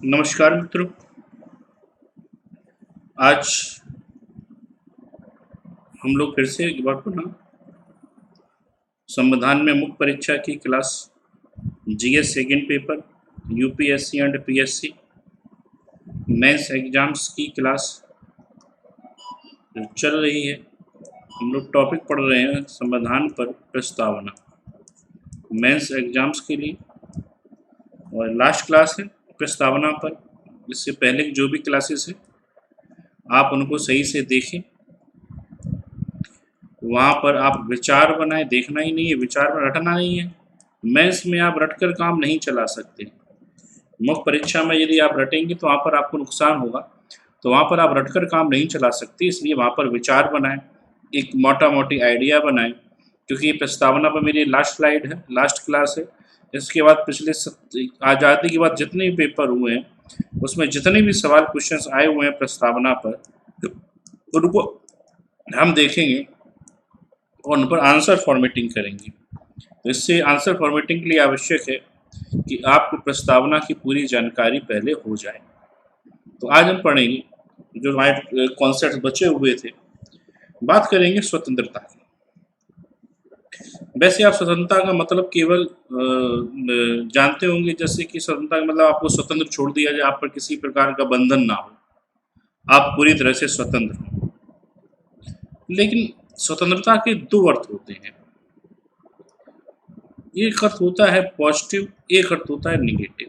नमस्कार मित्रों। आज हम लोग फिर से एक बार पुनः संविधान में मुख्य परीक्षा की class GS second paper UPSC and PSC mains exams की क्लास चल रही है। हम लोग टॉपिक पढ़ रहे हैं संविधान पर प्रस्तावना मेंस एग्जाम्स के लिए, और लास्ट क्लास है प्रस्तावना पर। इससे पहले की जो भी क्लासेस है आप उनको सही से देखें, वहाँ पर आप विचार बनाए, देखना ही नहीं है, विचार में रटना नहीं है। मेंस में आप रटकर काम नहीं चला सकते। मुख्य परीक्षा में यदि आप रटेंगे तो वहाँ पर आपको नुकसान होगा, तो वहाँ पर आप रटकर काम नहीं चला सकते। इसलिए वहाँ पर विचार बनाएं, एक मोटा मोटी आइडिया बनाएं। क्योंकि ये प्रस्तावना पर मेरी लास्ट स्लाइड है, लास्ट क्लास है। इसके बाद पिछले आज़ादी के बाद जितने भी पेपर हुए हैं उसमें जितने भी सवाल क्वेश्चंस आए हुए हैं प्रस्तावना पर, उनको हम देखेंगे और उन पर आंसर फॉर्मेटिंग करेंगे। तो इससे आंसर फॉर्मेटिंग के लिए आवश्यक है कि आपको प्रस्तावना की पूरी जानकारी पहले हो जाए। तो आज हम पढ़ेंगे जो हमारे कॉन्सेप्ट बचे हुए थे। बात करेंगे स्वतंत्रता की। वैसे आप स्वतंत्रता का मतलब केवल जानते होंगे, जैसे कि स्वतंत्रता का मतलब आपको स्वतंत्र छोड़ दिया जाए, आप पर किसी प्रकार का बंधन ना हो, आप पूरी तरह से स्वतंत्र हो। लेकिन स्वतंत्रता के दो अर्थ होते हैं। एक अर्थ होता है पॉजिटिव, एक अर्थ होता है निगेटिव।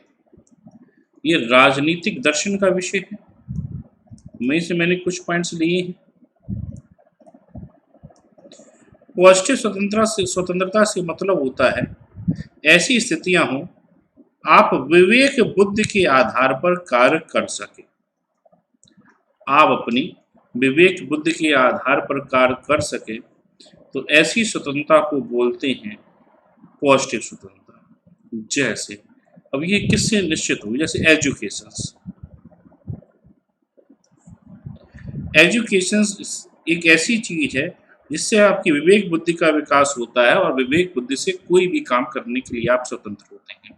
ये राजनीतिक दर्शन का विषय है, वहीं से मैंने कुछ पॉइंट्स लिए हैं। पॉजिटिव स्वतंत्रता से मतलब होता है ऐसी स्थितियां हों आप विवेक बुद्धि के आधार पर कार्य कर सके। आप अपनी विवेक बुद्धि के आधार पर कार्य कर सके तो ऐसी स्वतंत्रता को बोलते हैं पॉजिटिव स्वतंत्रता। जैसे अब ये किससे निश्चित हुई, जैसे एजुकेशन एक ऐसी चीज है जिससे आपकी विवेक बुद्धि का विकास होता है, और विवेक बुद्धि से कोई भी काम करने के लिए आप स्वतंत्र होते हैं।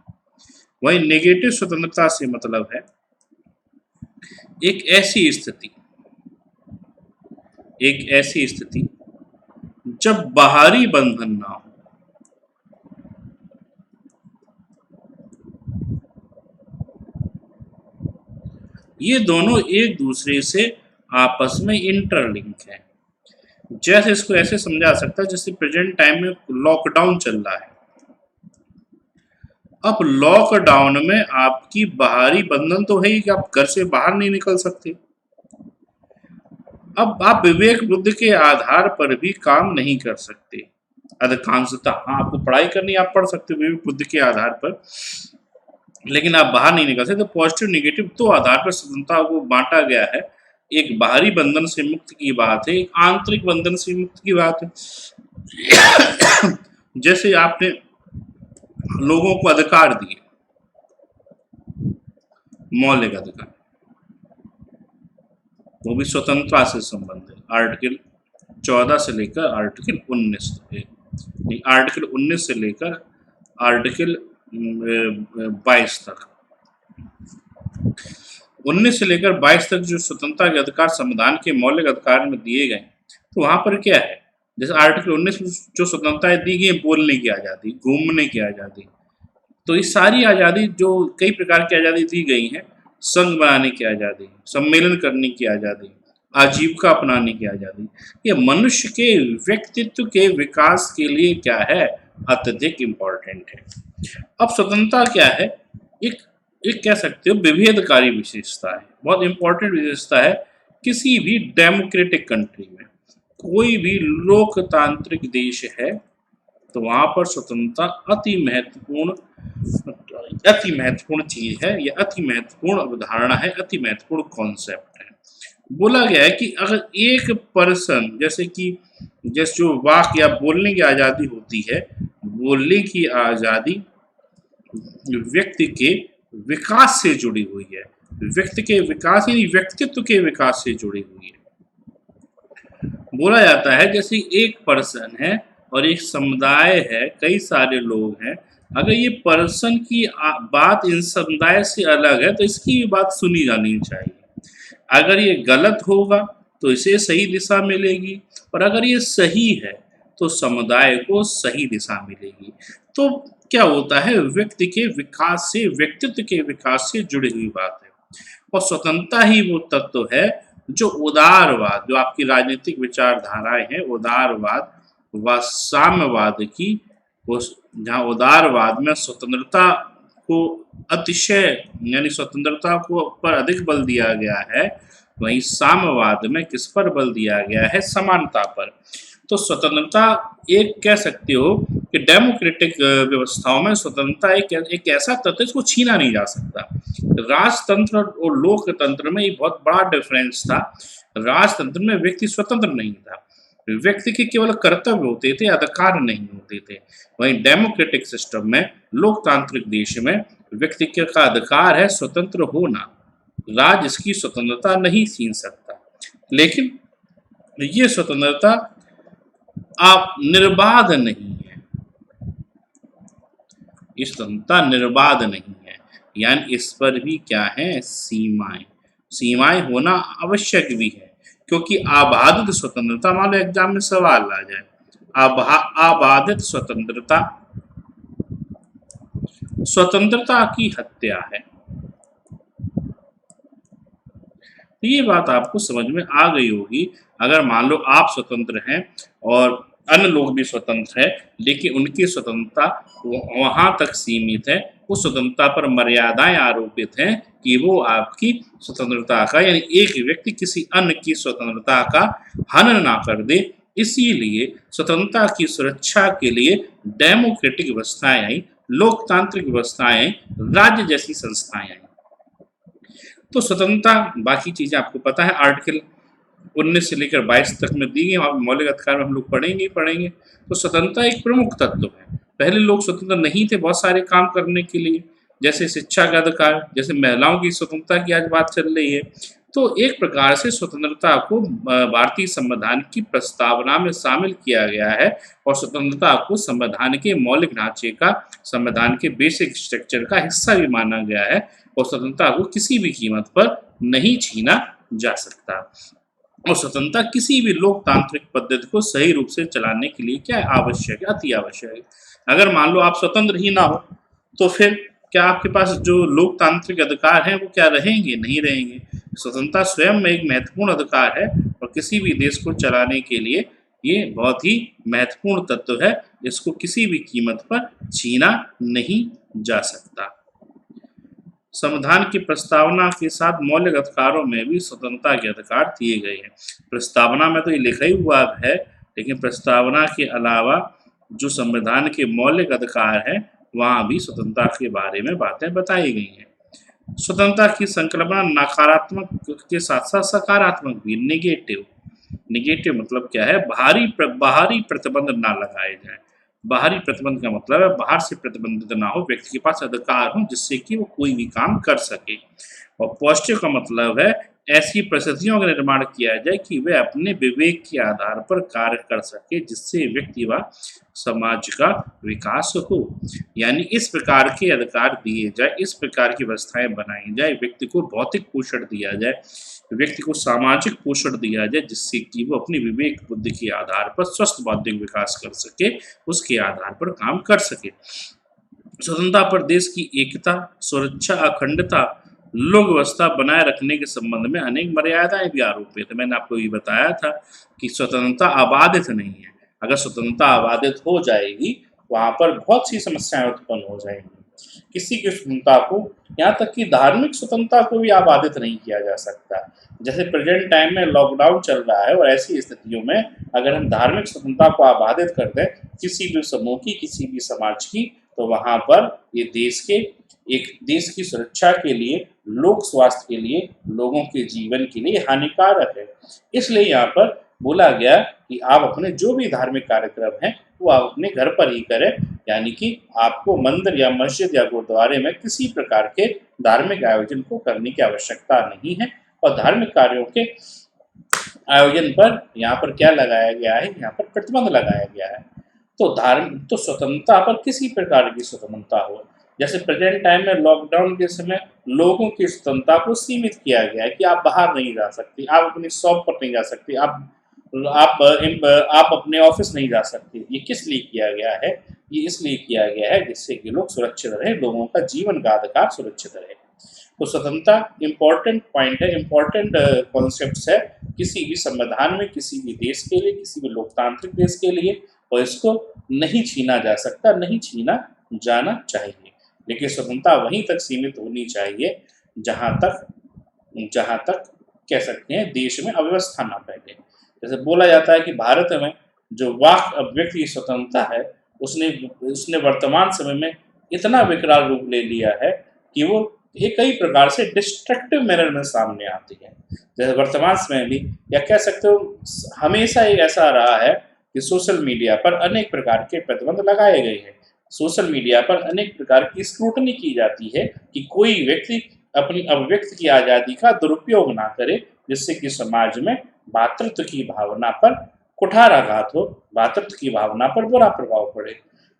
वही नेगेटिव स्वतंत्रता से मतलब है एक ऐसी स्थिति जब बाहरी बंधन ना हो। ये दोनों एक दूसरे से आपस में इंटरलिंक है। जैसे इसको ऐसे समझा सकता है, जैसे प्रेजेंट टाइम में लॉकडाउन चल रहा है। अब लॉकडाउन में आपकी बाहरी बंधन तो है ही कि आप घर से बाहर नहीं निकल सकते। अब आप विवेक बुद्धि के आधार पर भी काम नहीं कर सकते अधिकांशतः। हाँ, आपको पढ़ाई करनी, आप पढ़ सकते हो विवेक बुद्धि के आधार पर, लेकिन आप बाहर नहीं निकल सकते। तो पॉजिटिव निगेटिव दो आधार पर स्वतंत्रता को बांटा गया है। एक बाहरी बंधन से मुक्त की बात है, एक आंतरिक बंधन से मुक्त की बात है। जैसे आपने लोगों को अधिकार दिए, मौलिक अधिकार, वो भी स्वतंत्रता से संबंधित। आर्टिकल 14 से लेकर आर्टिकल 19 तक, आर्टिकल 19 से लेकर आर्टिकल 22 तक, 19 से लेकर 22 तक जो स्वतंत्रता के अधिकार संविधान के मौलिक अधिकार में दिए गए, तो वहां पर क्या है, जैसे आर्टिकल 19 में जो स्वतंत्रताएं दी गई, बोलने की आज़ादी, घूमने की आज़ादी, तो ये सारी आज़ादी जो कई प्रकार की आज़ादी दी गई है, संघ बनाने की आज़ादी, सम्मेलन करने की आज़ादी, आजीविका अपनाने की आज़ादी, ये मनुष्य के व्यक्तित्व के विकास के लिए क्या है, अत्यधिक इम्पोर्टेंट है। अब स्वतंत्रता क्या है, एक एक कह सकते हो विभेदकारी विशेषता है, बहुत इंपॉर्टेंट विशेषता है। किसी भी डेमोक्रेटिक कंट्री में, कोई भी लोकतांत्रिक देश है, तो वहां पर स्वतंत्रता अति महत्वपूर्ण चीज है, या अति महत्वपूर्ण अवधारणा है, अति महत्वपूर्ण कॉन्सेप्ट है। बोला गया है कि अगर एक पर्सन, जैसे जो वाक या बोलने की आज़ादी होती है, बोलने की आज़ादी व्यक्ति के विकास से जुड़ी हुई है, व्यक्ति के विकास यानी व्यक्तित्व के विकास से जुड़ी हुई है। बोला जाता है जैसे एक पर्सन है और एक समुदाय है, कई सारे लोग हैं, अगर ये पर्सन की बात इन समुदाय से अलग है तो इसकी भी बात सुनी जानी चाहिए। अगर ये गलत होगा तो इसे सही दिशा मिलेगी, और अगर ये सही है तो समुदाय को सही दिशा मिलेगी। तो क्या होता है, व्यक्ति के विकास से, व्यक्तित्व के विकास से जुड़ी हुई बात है। और स्वतंत्रता ही वो तत्व है जो उदारवाद, जो आपकी राजनीतिक विचारधाराएं हैं, उदारवाद व साम्यवाद की, उस जहाँ उदारवाद में स्वतंत्रता को अतिशय, यानी स्वतंत्रता को पर अधिक बल दिया गया है, वहीं साम्यवाद में किस पर बल दिया गया है, समानता पर। तो स्वतंत्रता, एक कह सकते हो कि डेमोक्रेटिक व्यवस्थाओं में स्वतंत्रता एक ऐसा तत्व है जिसको छीना नहीं जा सकता। राजतंत्र और लोकतंत्र में ये बहुत बड़ा डिफरेंस था। राजतंत्र में व्यक्ति स्वतंत्र नहीं था, व्यक्ति के केवल कर्तव्य होते थे, अधिकार नहीं होते थे। वहीं डेमोक्रेटिक सिस्टम में, लोकतांत्रिक देश में, व्यक्ति का अधिकार है स्वतंत्र होना, राज इसकी स्वतंत्रता नहीं छीन सकता। लेकिन ये स्वतंत्रता आप निर्बाध नहीं है, ये स्वतंत्रता निर्बाध नहीं है, यानी इस पर भी क्या है, सीमाएं। सीमाएं होना आवश्यक भी है, क्योंकि आबादित स्वतंत्रता, मान लो एग्जाम में सवाल आ जाए, आबादित स्वतंत्रता स्वतंत्रता की हत्या है। तो ये बात आपको समझ में आ गई होगी। अगर मान लो आप स्वतंत्र हैं और अन्य लोग भी स्वतंत्र हैं, लेकिन उनकी स्वतंत्रता वहां तक सीमित है, उस स्वतंत्रता पर मर्यादाएं आरोपित हैं कि वो आपकी स्वतंत्रता का, यानी एक व्यक्ति किसी अन्य की स्वतंत्रता का हनन ना कर दे। इसीलिए स्वतंत्रता की सुरक्षा के लिए डेमोक्रेटिक व्यवस्थाएं आई, लोकतांत्रिक व्यवस्थाएं आई, राज्य जैसी संस्थाएं आई। तो स्वतंत्रता, बाकी चीजें आपको पता है, आर्टिकल 19 से लेकर 22 तक में दी गई, वहाँ मौलिक अधिकार में हम लोग पढ़ेंगे ही पढ़ेंगे। तो स्वतंत्रता एक प्रमुख तत्व है। पहले लोग स्वतंत्र नहीं थे बहुत सारे काम करने के लिए, जैसे शिक्षा का अधिकार, जैसे महिलाओं की स्वतंत्रता की आज बात चल रही है। तो एक प्रकार से स्वतंत्रता को भारतीय संविधान की प्रस्तावना में शामिल किया गया है, और स्वतंत्रता को संविधान के मौलिक ढांचे का, संविधान के बेसिक स्ट्रक्चर का हिस्सा भी माना गया है, और स्वतंत्रता को किसी भी कीमत पर नहीं छीना जा सकता। और स्वतंत्रता किसी भी लोकतांत्रिक पद्धति को सही रूप से चलाने के लिए क्या आवश्यक है, अति आवश्यक है। अगर मान लो आप स्वतंत्र ही ना हो, तो फिर क्या आपके पास जो लोकतांत्रिक अधिकार हैं वो क्या रहेंगे, नहीं रहेंगे। स्वतंत्रता स्वयं में एक महत्वपूर्ण अधिकार है, और किसी भी देश को चलाने के लिए ये बहुत ही महत्वपूर्ण तत्व है, इसको किसी भी कीमत पर छीना नहीं जा सकता। संविधान की प्रस्तावना के साथ मौलिक अधिकारों में भी स्वतंत्रता के अधिकार दिए गए हैं। प्रस्तावना में तो ये लिखा ही हुआ है, लेकिन प्रस्तावना के अलावा जो संविधान के मौलिक अधिकार हैं, वहाँ भी स्वतंत्रता के बारे में बातें बताई गई हैं। स्वतंत्रता की संकल्पना नकारात्मक के साथ साथ सकारात्मक भी, निगेटिव। निगेटिव मतलब क्या है, बाहरी प्रतिबंध ना लगाए जाए। बाहरी प्रतिबंध का मतलब है बाहर से प्रतिबंधित ना हो, व्यक्ति के पास अधिकार हो जिससे कि वो कोई भी काम कर सके। और पॉजिटिव का मतलब है ऐसी परिस्थितियों का निर्माण किया जाए कि वे अपने विवेक के आधार पर कार्य कर सके, जिससे व्यक्ति व समाज का विकास हो। यानी इस प्रकार के अधिकार दिए जाए, इस प्रकार की व्यवस्थाएं बनाई जाए, व्यक्ति को भौतिक पोषण दिया जाए, व्यक्ति को सामाजिक पोषण दिया जाए, जिससे कि वो अपनी विवेक बुद्धि के आधार पर स्वस्थ बौद्धिक विकास कर सके, उसके आधार पर काम कर सके। स्वतंत्रता पर देश की एकता, सुरक्षा, अखंडता, लोक व्यवस्था बनाए रखने के संबंध में अनेक मर्यादाएं भी आरोपित है। मैंने आपको ये बताया था कि स्वतंत्रता आबादित नहीं है। अगर स्वतंत्रता आबादित हो जाएगी, वहां पर बहुत सी समस्याएं उत्पन्न हो जाएंगी। किसी की स्वतंत्रता को, यहाँ तक कि धार्मिक स्वतंत्रता को भी आबादित नहीं किया जा सकता। जैसे प्रेजेंट टाइम में लॉकडाउन चल रहा है, और ऐसी स्थितियों में अगर हम धार्मिक स्वतंत्रता को आबादित कर दें किसी भी समूह की, किसी भी समाज की, तो वहां पर ये देश की सुरक्षा के लिए, लोक स्वास्थ्य के लिए, लोगों के जीवन के लिए हानिकारक है। इसलिए यहाँ पर बोला गया कि आप अपने जो भी धार्मिक कार्यक्रम हैं वो आप अपने घर पर ही करें, यानी कि आपको मंदिर या मस्जिद या गुरुद्वारे में किसी प्रकार के धार्मिक आयोजन को करने की आवश्यकता नहीं है। और धार्मिक कार्यों के आयोजन पर यहाँ पर क्या लगाया गया है, यहाँ पर प्रतिबंध लगाया गया है। तो धार्मिक तो स्वतंत्रता पर किसी प्रकार की स्वतंत्रता हो, जैसे प्रेजेंट टाइम में लॉकडाउन के समय लोगों की स्वतंत्रता को सीमित किया गया है कि आप बाहर नहीं जा सकते, आप अपनी शॉप पर नहीं जा सकते, आप अपने ऑफिस नहीं जा सकते। ये किस लिए किया गया है? ये इसलिए किया गया है जिससे कि लोग सुरक्षित रहे, लोगों का जीवन का अधिकार सुरक्षित रहे। तो स्वतंत्रता इम्पोर्टेंट पॉइंट है, इम्पोर्टेंट कॉन्सेप्ट है किसी भी संविधान में, किसी भी देश के लिए, किसी भी लोकतांत्रिक देश के लिए, और इसको नहीं छीना जा सकता, नहीं छीना जाना चाहिए। लेकिन स्वतंत्रता वहीं तक सीमित होनी चाहिए जहाँ तक कह सकते हैं देश में अव्यवस्था ना फैले। जैसे बोला जाता है कि भारत में जो वाक अभिव्यक्ति की स्वतंत्रता है उसने उसने वर्तमान समय में इतना विकराल रूप ले लिया है कि वो ये कई प्रकार से डिस्ट्रक्टिव मैनर में सामने आती है। जैसे वर्तमान समय भी, या कह सकते हो हमेशा ही ऐसा रहा है कि सोशल मीडिया पर अनेक प्रकार के प्रतिबंध लगाए गए हैं। सोशल मीडिया पर अनेक प्रकार की स्क्रूटनी की जाती है कि कोई व्यक्ति अपनी अभिव्यक्ति की आज़ादी का दुरुपयोग ना करे, जिससे कि समाज में भातृत्व की भावना पर कुठाराघात हो, भातृत्व की भावना पर बुरा प्रभाव पड़े।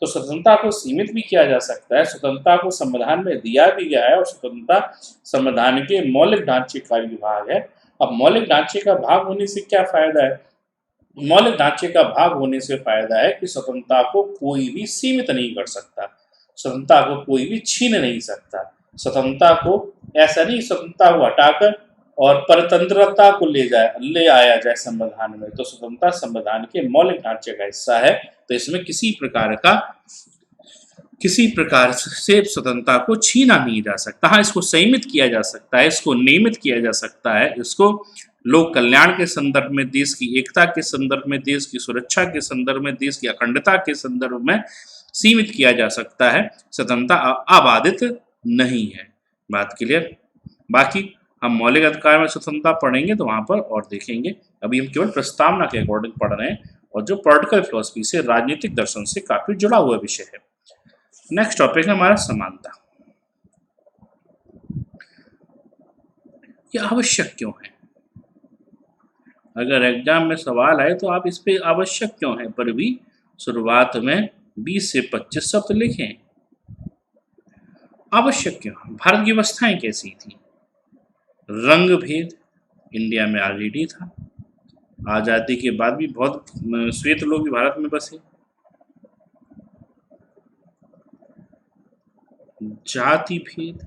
तो स्वतंत्रता को सीमित भी किया जा सकता है, स्वतंत्रता को संविधान में दिया भी गया है, और स्वतंत्रता संविधान के मौलिक ढांचे का भी भाग है। अब मौलिक ढांचे का भाग होने से क्या फायदा है? मौलिक ढांचे का भाग होने से फायदा है कि स्वतंत्रता को कोई भी सीमित नहीं कर सकता, स्वतंत्रता को कोई भी छीन नहीं सकता। स्वतंत्रता को ऐसा नहीं, स्वतंत्रता को हटाकर और परतंत्रता को ले आया जाए संविधान में, तो स्वतंत्रता संविधान के मौलिक ढांचे का हिस्सा है। तो इसमें किसी प्रकार से स्वतंत्रता को छीना नहीं जा सकता। हाँ, इसको संयमित किया जा सकता है, इसको नियमित किया जा सकता है, इसको लोक कल्याण के संदर्भ में, देश की एकता के संदर्भ में, देश की सुरक्षा के संदर्भ में, देश की अखंडता के संदर्भ में सीमित किया जा सकता है। स्वतंत्रता अबाधित नहीं है। बात क्लियर? बाकी हम मौलिक अधिकार में स्वतंत्रता पढ़ेंगे तो वहां पर और देखेंगे। अभी हम केवल प्रस्तावना के अकॉर्डिंग पढ़ रहे हैं, और जो पॉलिटिकल फिलोसफी से, राजनीतिक दर्शन से काफी जुड़ा हुआ विषय है। नेक्स्ट टॉपिक है हमारा समानता। ये आवश्यक क्यों है? अगर एग्जाम में सवाल आए तो आप इस पे आवश्यक क्यों है पर भी शुरुआत में 20 से 25 शब्द लिखें। आवश्यक क्यों? भारत की व्यवस्थाएं कैसी थी? रंग भेद इंडिया में ऑलरेडी था, आज़ादी के बाद भी बहुत श्वेत लोग भी भारत में बसे। जाति भेद,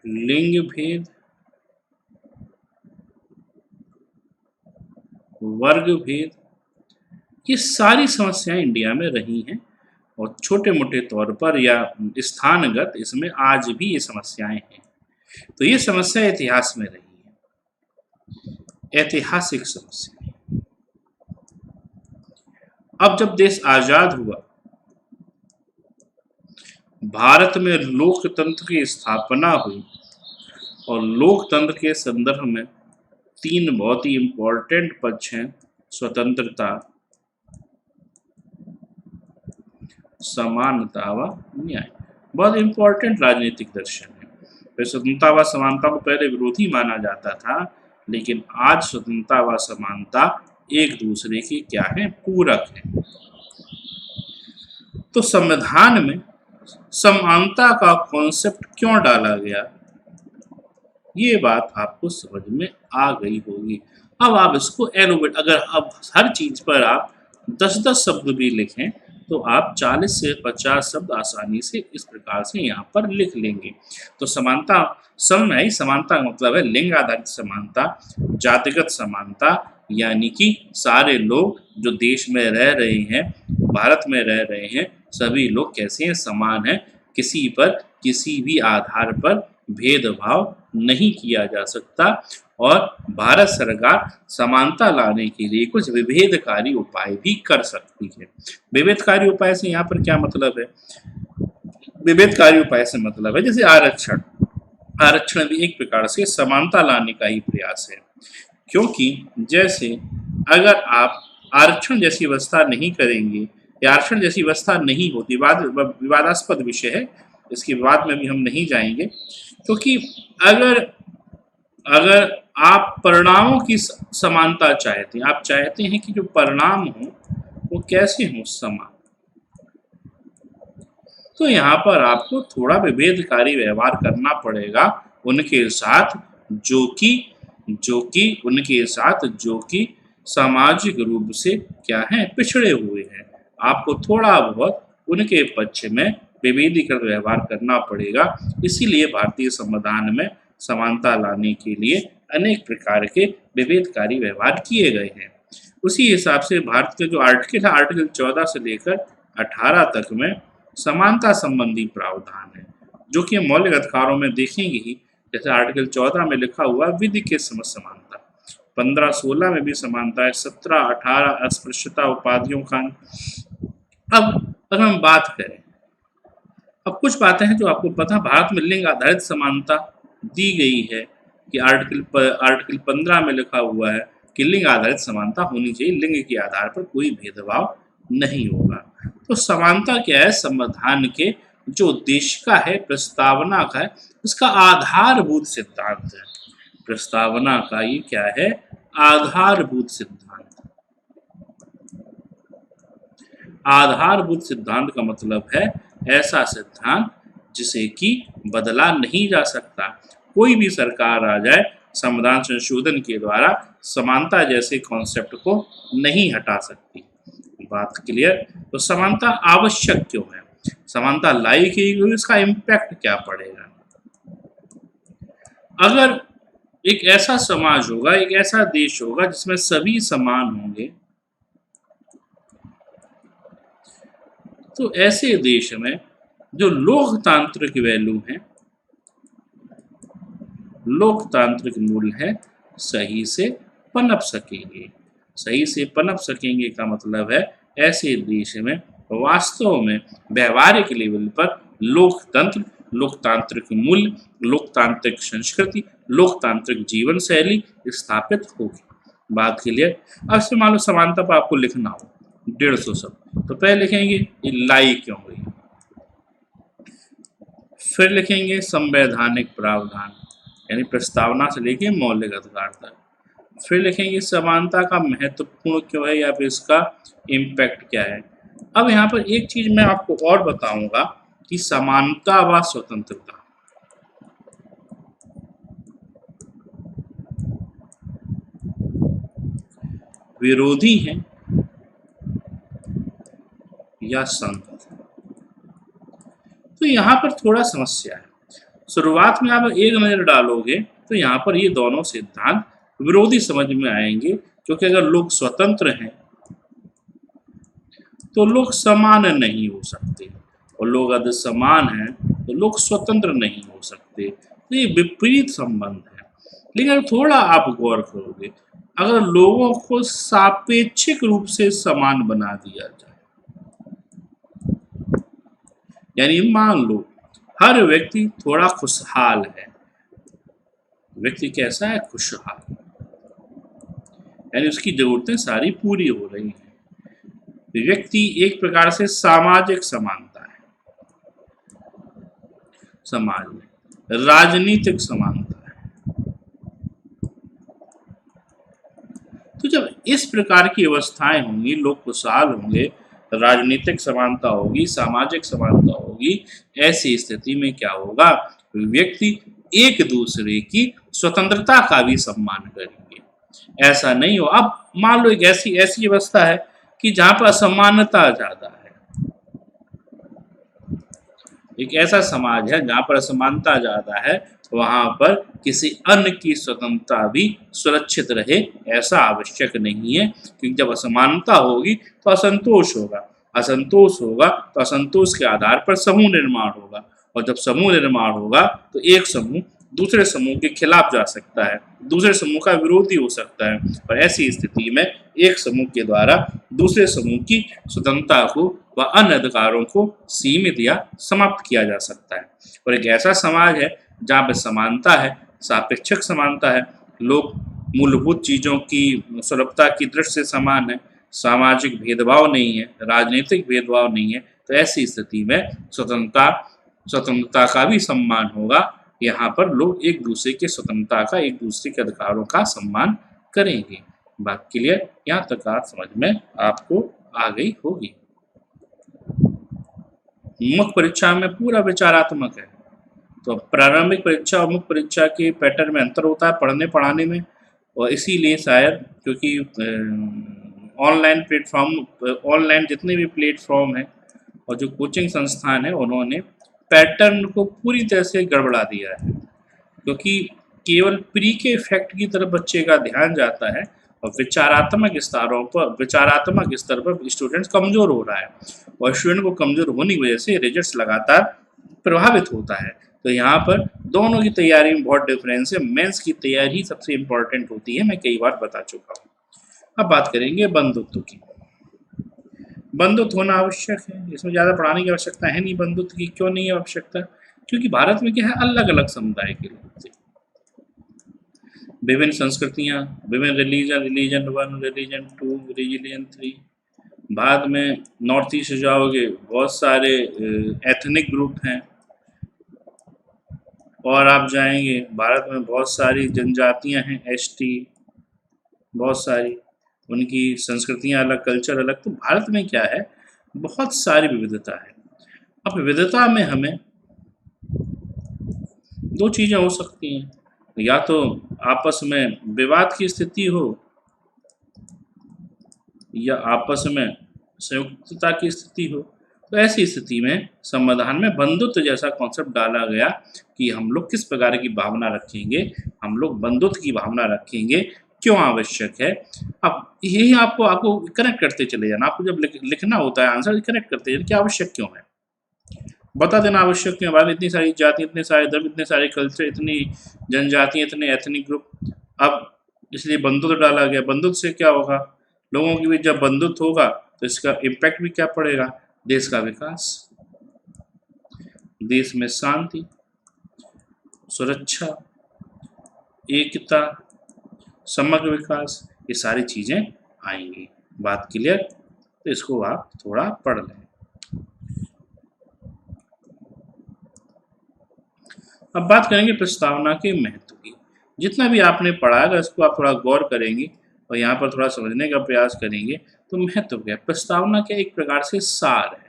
लिंग भेद, वर्ग भेद, ये सारी समस्याएं इंडिया में रही हैं, और छोटे मोटे तौर पर या स्थानगत इसमें आज भी ये समस्याएं हैं। तो ये समस्या इतिहास में रही है, ऐतिहासिक समस्या। अब जब देश आजाद हुआ, भारत में लोकतंत्र की स्थापना हुई, और लोकतंत्र के संदर्भ में 3 बहुत ही इंपॉर्टेंट पक्ष हैं: स्वतंत्रता, समानता व न्याय। बहुत इंपॉर्टेंट राजनीतिक दर्शन है। तो स्वतंत्रता व समानता को पहले विरोधी माना जाता था, लेकिन आज स्वतंत्रता व समानता एक दूसरे के क्या है? पूरक है। तो संविधान में समानता का कॉन्सेप्ट क्यों डाला गया, ये बात आपको समझ में आ गई होगी। अब आप इसको एलोबेट, अगर अब हर चीज पर आप 10-10 शब्द भी लिखें तो आप 40 से 50 शब्द आसानी से इस प्रकार से यहाँ पर लिख लेंगे। तो समानता समानता का मतलब है लिंग आधारित समानता, जातिगत समानता, यानी कि सारे लोग जो देश में रह रहे हैं, भारत में रह रहे हैं, सभी लोग कैसे हैं? समान हैं। किसी पर किसी भी आधार पर भेदभाव नहीं किया जा सकता, और भारत सरकार समानता लाने के लिए कुछ विभेदकारी उपाय भी कर सकती है। विभेदकारी उपाय से यहाँ पर क्या मतलब है? विभेदकारी उपाय से मतलब है जैसे आरक्षण। आरक्षण भी एक प्रकार से समानता लाने का ही प्रयास है, क्योंकि जैसे अगर आप आरक्षण जैसी व्यवस्था नहीं करेंगे, या आरक्षण जैसी व्यवस्था नहीं होती, विवादास्पद विषय है, इसके बाद में भी हम नहीं जाएंगे, क्योंकि अगर अगर आप परिणामों की समानता चाहते हैं, आप चाहते हैं कि जो परिणाम हो वो कैसे हो, समान, तो यहाँ पर आपको थोड़ा विभेदकारी व्यवहार करना पड़ेगा उनके साथ जो कि सामाजिक रूप से क्या है, पिछड़े हुए हैं। आपको थोड़ा बहुत उनके पक्ष में विभेदीकृत व्यवहार करना पड़ेगा। इसीलिए भारतीय संविधान में समानता लाने के लिए अनेक प्रकार के विभेदकारी व्यवहार किए गए हैं। उसी हिसाब से भारत के जो आर्टिकल है, आर्टिकल 14 से लेकर 18 तक में समानता संबंधी प्रावधान है, जो कि मौलिक अधिकारों में देखेंगे ही। जैसे आर्टिकल 14 में लिखा हुआ विधि के समक्ष समानता, 15-16 में भी समानता है, 17-18 अस्पृश्यता उपाधियों का। अब अगर हम बात करें, अब कुछ बातें हैं जो आपको पता, भारत में लिंग आधारित समानता दी गई है कि आर्टिकल 15 में लिखा हुआ है कि लिंग आधारित समानता होनी चाहिए, लिंग के आधार पर कोई भेदभाव नहीं होगा। तो समानता क्या है, संविधान के जो उद्देश्य का है, प्रस्तावना का है, उसका आधारभूत सिद्धांत है। प्रस्तावना का ये क्या है, आधारभूत सिद्धांत। आधारभूत सिद्धांत का मतलब है ऐसा सिद्धांत जिसे कि बदला नहीं जा सकता। कोई भी सरकार आ जाए, संविधान संशोधन के द्वारा समानता जैसे कॉन्सेप्ट को नहीं हटा सकती। बात क्लियर। तो समानता आवश्यक क्यों है, समानता लाई गई, इसका इम्पैक्ट क्या पड़ेगा। अगर एक ऐसा समाज होगा, एक ऐसा देश होगा जिसमें सभी समान होंगे, तो ऐसे देश में जो लोकतांत्रिक वैल्यू है, लोकतांत्रिक मूल्य है, सही से पनप सकेंगे। सही से पनप सकेंगे का मतलब है ऐसे देश में वास्तव में व्यवहारिक लेवल पर लोकतंत्र, लोकतांत्रिक मूल्य, लोकतांत्रिक संस्कृति, लोकतांत्रिक जीवन शैली स्थापित होगी। बात क्लियर। अब से मान लो समानता पर आपको लिखना हो 150 शब्द, तो पहले लिखेंगे ये लाई क्यों हुई, फिर लिखेंगे संवैधानिक प्रावधान यानी प्रस्तावना से लेके मौलिक अधिकार तक, फिर लिखेंगे समानता का महत्वपूर्ण क्यों है या फिर इसका इम्पैक्ट क्या है। अब यहाँ पर एक चीज मैं आपको और बताऊंगा कि समानता व स्वतंत्रता विरोधी है या संगत। तो यहाँ पर थोड़ा समस्या है। शुरुआत में आप एक नजर डालोगे तो यहाँ पर ये दोनों सिद्धांत विरोधी समझ में आएंगे, क्योंकि अगर लोग स्वतंत्र हैं तो लोग समान नहीं हो सकते, और लोग अगर समान हैं तो लोग स्वतंत्र नहीं हो सकते। तो ये विपरीत संबंध है। लेकिन अगर थोड़ा आप गौर करोगे, अगर लोगों को सापेक्षिक रूप से समान बना दिया जाए, यानी मान लो हर व्यक्ति थोड़ा खुशहाल है, व्यक्ति कैसा है, खुशहाल, यानी उसकी जरूरतें सारी पूरी हो रही हैं, व्यक्ति एक प्रकार से सामाजिक समानता है, समाज में राजनीतिक समानता है। तो जब इस प्रकार की अवस्थाएं होंगी, लोग खुशहाल होंगे, राजनीतिक समानता होगी, सामाजिक समानता होगी, ऐसी स्थिति में क्या होगा, व्यक्ति एक दूसरे की स्वतंत्रता का भी सम्मान करेंगे। ऐसा नहीं हो, अब मान लो एक ऐसी अवस्था है कि जहां पर असमानता ज्यादा है, एक ऐसा समाज है जहां पर असमानता ज्यादा है, वहां पर किसी अन्य की स्वतंत्रता भी सुरक्षित रहे ऐसा आवश्यक नहीं है। क्योंकि जब असमानता होगी तो असंतोष होगा, असंतोष होगा तो असंतोष के आधार पर समूह निर्माण होगा, और जब समूह निर्माण होगा तो एक समूह दूसरे समूह के खिलाफ जा सकता है, दूसरे समूह का विरोधी हो सकता है, और ऐसी स्थिति में एक समूह के द्वारा दूसरे समूह की स्वतंत्रता को व अन्य अधिकारों को सीमित या समाप्त किया जा सकता है। और एक ऐसा समाज है जहाँ पर समानता है, सापेक्षिक समानता है, लोग मूलभूत चीज़ों की सुलभता की दृष्टि से समान है, सामाजिक भेदभाव नहीं है, राजनीतिक भेदभाव नहीं है, तो ऐसी स्थिति में स्वतंत्रता का भी सम्मान होगा, यहाँ पर लोग एक दूसरे की स्वतंत्रता का, एक दूसरे के अधिकारों का सम्मान करेंगे। बात क्लियर? यहाँ तक आप समझ में आपको आ गई होगी। मुख्य परीक्षा में पूरा विचारात्मक है। तो प्रारंभिक परीक्षा और मुख्य परीक्षा के पैटर्न में अंतर होता है पढ़ने पढ़ाने में, और इसीलिए शायद क्योंकि ऑनलाइन प्लेटफॉर्म, ऑनलाइन जितने भी प्लेटफॉर्म हैं और जो कोचिंग संस्थान है, उन्होंने पैटर्न को पूरी तरह से गड़बड़ा दिया है, क्योंकि केवल प्री के इफेक्ट की तरफ बच्चे का ध्यान जाता है और विचारात्मक स्तर पर स्टूडेंट्स कमज़ोर हो रहा है, और स्टूडेंट को कमज़ोर होने की वजह से रिजल्ट्स लगातार प्रभावित होता है। तो यहाँ पर दोनों की तैयारी में बहुत डिफरेंस है। मेंस की तैयारी सबसे इम्पोर्टेंट होती है, मैं कई बार बता चुका हूँ। अब बात करेंगे बंधुत्व की। बंधुत्व होना आवश्यक है, इसमें ज़्यादा पढ़ाने की आवश्यकता है नहीं। बंधुत्व की क्यों नहीं है आवश्यकता? क्योंकि भारत में क्या है, अलग अलग समुदाय के लोग थे, विभिन्न संस्कृतियाँ, विभिन्न रिलीजन 1, रिलीजन 2, रिलीजन 3। बाद में नॉर्थ ईस्ट जाओगे, बहुत सारे एथनिक ग्रुप हैं, और आप जाएंगे भारत में बहुत सारी जनजातियां हैं, एसटी, बहुत सारी, उनकी संस्कृतियां अलग, कल्चर अलग। तो भारत में क्या है, बहुत सारी विविधता है। अब विविधता में हमें दो चीज़ें हो सकती हैं, या तो आपस में विवाद की स्थिति हो, या आपस में संयुक्तता की स्थिति हो। तो ऐसी स्थिति में संविधान में बंधुत्व जैसा कॉन्सेप्ट डाला गया कि हम लोग किस प्रकार की भावना रखेंगे, हम लोग बंधुत्व की भावना रखेंगे, क्यों आवश्यक है। अब यही आपको कनेक्ट करते चले जाना, आपको जब लिखना होता है आंसर कनेक्ट करते जाना कि आवश्यक क्यों है, बता देना आवश्यक क्यों। भारत इतनी सारी जाति, इतने सारे धर्म, इतने सारे कल्चर, इतनी जनजातियाँ, इतने एथनिक ग्रुप, अब इसलिए बंधुत्व डाला गया। बंधुत्व से क्या होगा, लोगों के बीच जब बंधुत्व होगा तो इसका इम्पैक्ट भी क्या पड़ेगा, देश का विकास, देश में शांति, सुरक्षा, एकता, समग्र विकास, ये सारी चीज़ें आएंगी। बात क्लियर? तो इसको आप थोड़ा पढ़ लें। अब बात करेंगे प्रस्तावना के महत्व की। जितना भी आपने पढ़ा है इसको आप थोड़ा गौर करेंगे और यहाँ पर थोड़ा समझने का प्रयास करेंगे तो महत्व क्या है। प्रस्तावना क्या एक प्रकार से सार है।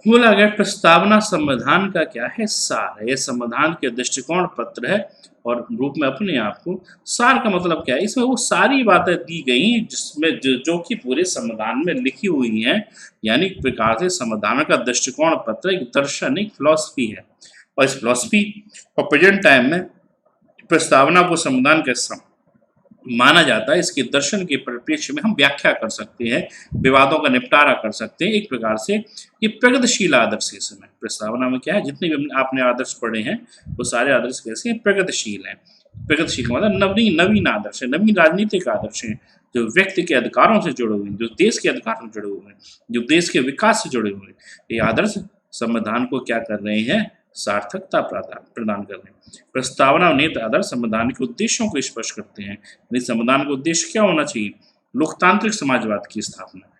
बोला गया प्रस्तावना संविधान का क्या है, सार है। यह संविधान के दृष्टिकोण पत्र है और रूप में अपने आप को। सार का मतलब क्या है, इसमें वो सारी बातें दी गई हैं जिसमें जो कि पूरे संविधान में लिखी हुई हैं। यानी एक प्रकार से संविधान का दृष्टिकोण पत्र एक दर्शन, एक फिलॉसफी है, और इस फिलॉसफी और प्रेजेंट टाइम में प्रस्तावना को संविधान के माना जाता है। इसके दर्शन के परिप्रेक्ष्य में हम व्याख्या कर सकते हैं, विवादों का निपटारा कर सकते हैं। एक प्रकार से ये प्रगतिशील आदर्श है। इसमें प्रस्तावना में क्या है, जितने भी आपने आदर्श पढ़े हैं वो सारे आदर्श कैसे प्रगतिशील हैं। प्रगतिशील मतलब नवीन आदर्श है, नवीन राजनीतिक आदर्श हैं, जो व्यक्ति के अधिकारों से जुड़े हुए हैं, जो देश के अधिकारों से जुड़े हुए हैं, जो देश के विकास से जुड़े हुए हैं। ये आदर्श संविधान को क्या कर रहे हैं, सार्थकता प्रदान कर रहे हैं। प्रस्तावना और नीति आदर्श संविधान के उद्देश्यों को स्पष्ट करते हैं। संविधान का उद्देश्य क्या होना चाहिए, लोकतांत्रिक समाजवाद की स्थापना।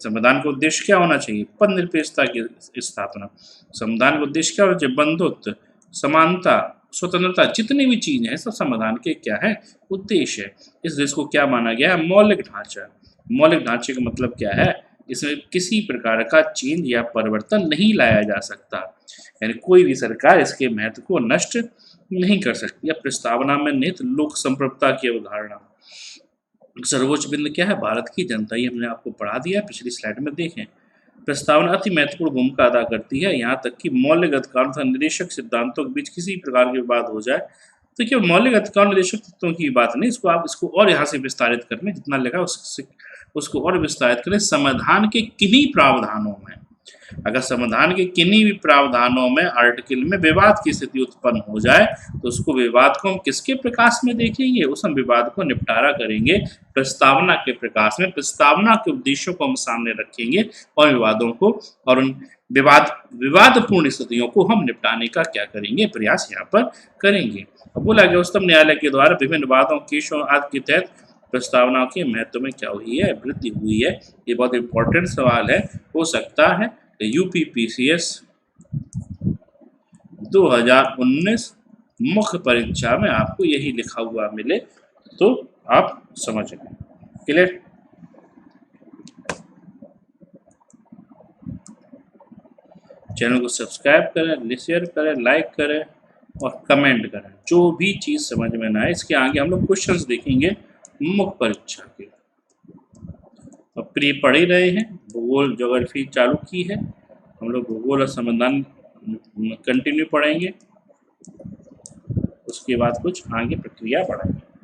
संविधान का उद्देश्य क्या होना चाहिए, पद निरपेक्षता की स्थापना। संविधान का उद्देश्य क्या होना चाहिए, बंधुत्व, समानता, स्वतंत्रता, जितनी भी चीजें हैं सब संविधान के क्या है, उद्देश्य है। इस देश को क्या माना गया है, मौलिक ढांचा। मौलिक ढांचे का मतलब क्या है, इसमें किसी प्रकार का चेंज या परिवर्तन नहीं लाया जा सकता, यानी कोई भी सरकार इसके महत्व को नष्ट नहीं कर सकती। अब प्रस्तावना में निहित लोक संप्रभुता की अवधारणा। सर्वोच्च बिंदु क्या है, भारत की जनता। ये हमने आपको पढ़ा दिया है, पिछली स्लाइड में देखें। प्रस्तावना अति महत्वपूर्ण भूमिका अदा करती है, यहाँ तक कि मौलिक अधिकार तथा निदेशक सिद्धांतों के बीच किसी प्रकार के विवाद हो जाए तो क्या मौलिक अधिकार निदेशक तत्वों की बात नहीं, इसको और यहाँ से विस्तारित कर लें, जितना लिखा उसको और विस्तारित करें। संविधान के किन्हीं प्रावधानों में, अगर संविधान के किन्हीं भी प्रावधानों में आर्टिकल में विवाद की स्थिति उत्पन्न हो जाए तो उसको विवाद को हम किसके प्रकाश में देखेंगे, उस हम विवाद को निपटारा करेंगे प्रस्तावना के प्रकाश में। प्रस्तावना के उद्देश्यों को हम सामने रखेंगे और विवादों को और उन विवादपूर्ण स्थितियों को हम निपटाने का क्या करेंगे, प्रयास यहाँ पर करेंगे। अब बोला गया उच्चतम न्यायालय के द्वारा विभिन्न वादों केसों आदि के तहत प्रस्तावना के महत्व में क्या हुई है, वृद्धि हुई है। ये बहुत इंपॉर्टेंट सवाल है, हो सकता है यूपीपीसीएस 2019 मुख्य परीक्षा में आपको यही लिखा हुआ मिले तो आप समझ लें। क्लियर? चैनल को सब्सक्राइब करें, शेयर करें, लाइक करें और कमेंट करें। जो भी चीज़ समझ में ना आए, इसके आगे हम लोग क्वेश्चंस देखेंगे मुख्य परीक्षा के। अब प्री पढ़ ही रहे हैं, भूगोल ज्योग्राफी चालू की है, हम लोग भूगोल और संविधान कंटिन्यू पढ़ेंगे, उसके बाद कुछ आगे प्रक्रिया बढ़ाएंगे।